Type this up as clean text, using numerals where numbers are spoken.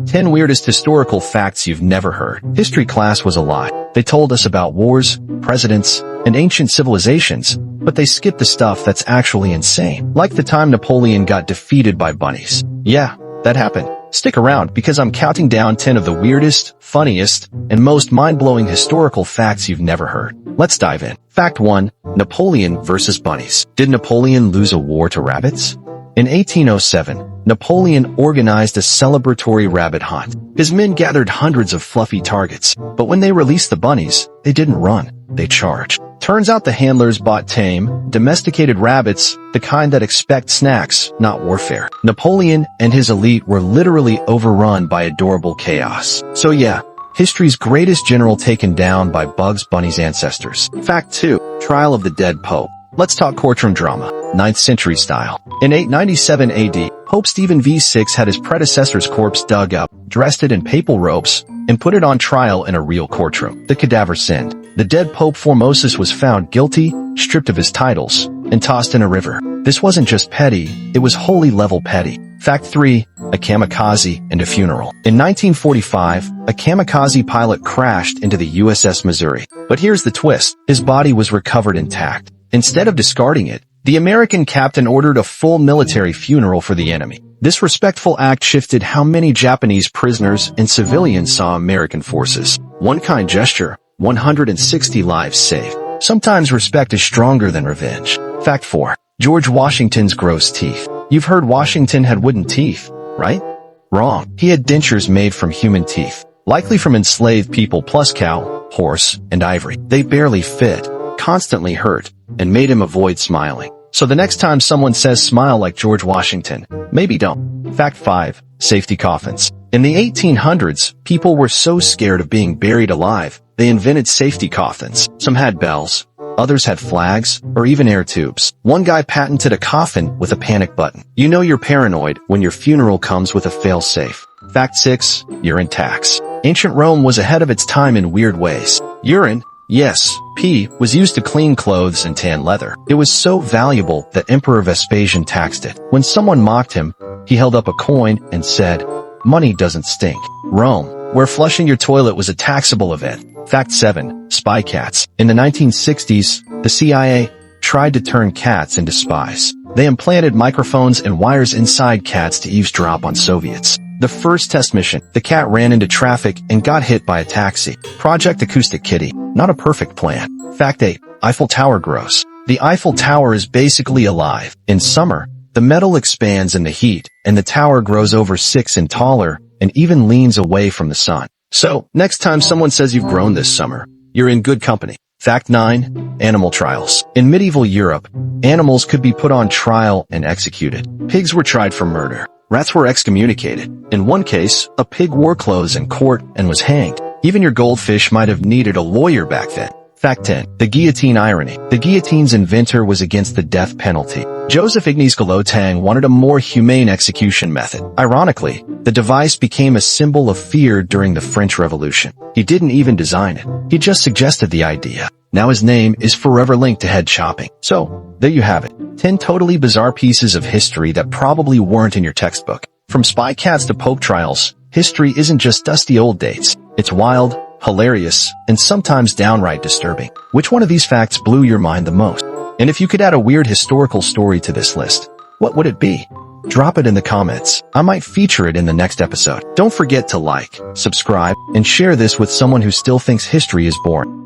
10 weirdest historical facts you've never heard. History class was a lie. They told us about wars, presidents, and ancient civilizations, but they skipped the stuff that's actually insane. Like the time Napoleon got defeated by bunnies. Yeah, that happened. Stick around because I'm counting down 10 of the weirdest, funniest, and most mind-blowing historical facts you've never heard. Let's dive in. Fact 1. Napoleon versus bunnies. Did Napoleon lose a war to rabbits? In 1807, Napoleon organized a celebratory rabbit hunt. His men gathered hundreds of fluffy targets, but when they released the bunnies, they didn't run, they charged. Turns out the handlers bought tame, domesticated rabbits, the kind that expect snacks, not warfare. Napoleon and his elite were literally overrun by adorable chaos. So yeah, history's greatest general taken down by Bugs Bunny's ancestors. Fact 2. Trial of the Dead Pope. Let's talk courtroom drama, 9th century style. In 897 AD, Pope Stephen VI had his predecessor's corpse dug up, dressed it in papal robes, and put it on trial in a real courtroom. The cadaver sinned. The dead Pope Formosus was found guilty, stripped of his titles, and tossed in a river. This wasn't just petty, it was holy level petty. Fact 3. A kamikaze and a funeral. In 1945, a kamikaze pilot crashed into the USS Missouri. But here's the twist. His body was recovered intact. Instead of discarding it, the American captain ordered a full military funeral for the enemy. This respectful act shifted how many Japanese prisoners and civilians saw American forces. One kind gesture, 160 lives saved. Sometimes respect is stronger than revenge. Fact 4. George Washington's gross teeth. You've heard Washington had wooden teeth, right? Wrong. He had dentures made from human teeth, likely from enslaved people plus cow, horse, and ivory. They barely fit, constantly hurt, and made him avoid smiling. So the next time someone says smile like George Washington, maybe don't. Fact 5. Safety coffins. In the 1800s, people were so scared of being buried alive, they invented safety coffins. Some had bells, others had flags, or even air tubes. One guy patented a coffin with a panic button. You know you're paranoid when your funeral comes with a fail-safe. Fact 6. Urine tax. Ancient Rome was ahead of its time in weird ways. Urine, yes, pee, was used to clean clothes and tan leather. It was so valuable that Emperor Vespasian taxed it. When someone mocked him, he held up a coin and said, "Money doesn't stink." Rome, where flushing your toilet was a taxable event. Fact 7. Spy cats. In the 1960s, the CIA tried to turn cats into spies. They implanted microphones and wires inside cats to eavesdrop on Soviets. The first test mission, the cat ran into traffic and got hit by a taxi. Project Acoustic Kitty. Not a perfect plan. Fact 8. Eiffel Tower grows. The Eiffel Tower is basically alive. In summer, the metal expands in the heat, and the tower grows over 6 and taller, and even leans away from the sun. So, next time someone says you've grown this summer, you're in good company. Fact 9. Animal trials. In medieval Europe, animals could be put on trial and executed. Pigs were tried for murder. Rats were excommunicated. In one case, a pig wore clothes in court and was hanged. Even your goldfish might have needed a lawyer back then. Fact 10. The guillotine irony. The guillotine's inventor was against the death penalty. Joseph Ignace Guillotine wanted a more humane execution method. Ironically, the device became a symbol of fear during the French Revolution. He didn't even design it. He just suggested the idea. Now his name is forever linked to head chopping. So, there you have it. 10 totally bizarre pieces of history that probably weren't in your textbook. From spy cats to Pope trials, history isn't just dusty old dates. It's wild, hilarious, and sometimes downright disturbing. Which one of these facts blew your mind the most? And if you could add a weird historical story to this list, what would it be? Drop it in the comments. I might feature it in the next episode. Don't forget to like, subscribe, and share this with someone who still thinks history is boring.